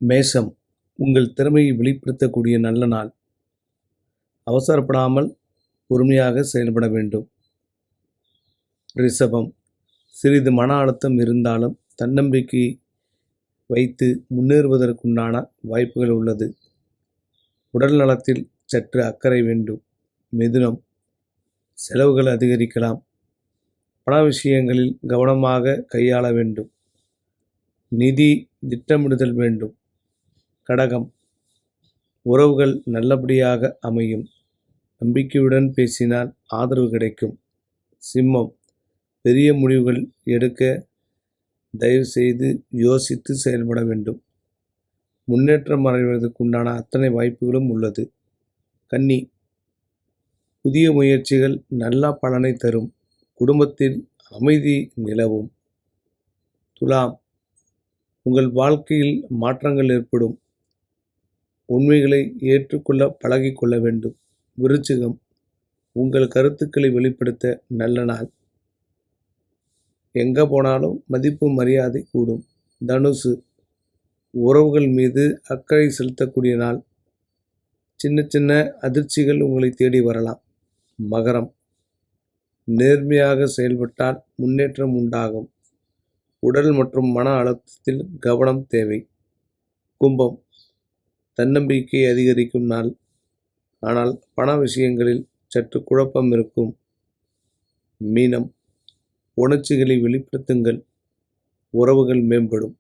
மேஷம், உங்கள் திறமையை வெளிப்படுத்தக்கூடிய நல்ல நாள். அவசரப்படாமல் பொறுமையாக செயல்பட வேண்டும். ரிஷபம், சிறிது மன அழுத்தம் இருந்தாலும் தன்னம்பிக்கை வைத்து முன்னேறுவதற்குண்டான வாய்ப்புகள் உள்ளது. உடல் நலத்தில் சற்று அக்கறை வேண்டும். மிதுனம், செலவுகள் அதிகரிக்கலாம். பண விஷயங்களில் கவனமாக கையாள வேண்டும். நிதி திட்டமிடுதல் வேண்டும். கடகம், உறவுகள் நல்லபடியாக அமையும். நம்பிக்கையுடன் பேசினால் ஆதரவு கிடைக்கும். சிம்மம், பெரிய முடிவுகள் எடுக்க தயவு செய்து யோசித்து செயல்பட வேண்டும். முன்னேற்றம் அடைவதற்குண்டான அத்தனை வாய்ப்புகளும் உள்ளது. கன்னி, புதிய முயற்சிகள் நல்ல பலனை தரும். குடும்பத்தில் அமைதி நிலவும். துலாம், உங்கள் வாழ்க்கையில் மாற்றங்கள் ஏற்படும். உண்மைகளை ஏற்றுக்கொள்ள பழகிக்கொள்ள வேண்டும். விருச்சிகம், உங்கள் கருத்துக்களை வெளிப்படுத்த நல்ல நாள். எங்கே போனாலும் மதிப்பு மரியாதை கூடும். தனுசு, உறவுகள் மீது அக்கறை செலுத்தக்கூடிய நாள். சின்ன சின்ன அதிர்ச்சிகள் உங்களை தேடி வரலாம். மகரம், நேர்மையாக செயல்பட்டால் முன்னேற்றம் உண்டாகும். உடல் மற்றும் மன அழுத்தத்தில் கவனம் தேவை. கும்பம், தன்னம்பிக்கை அதிகரிக்கும் நாள். ஆனால் பண விஷயங்களில் சற்று குழப்பம் இருக்கும். மீனம், உணர்ச்சிகளை வெளிப்படுத்துங்கள். உறவுகள் மேம்படும்.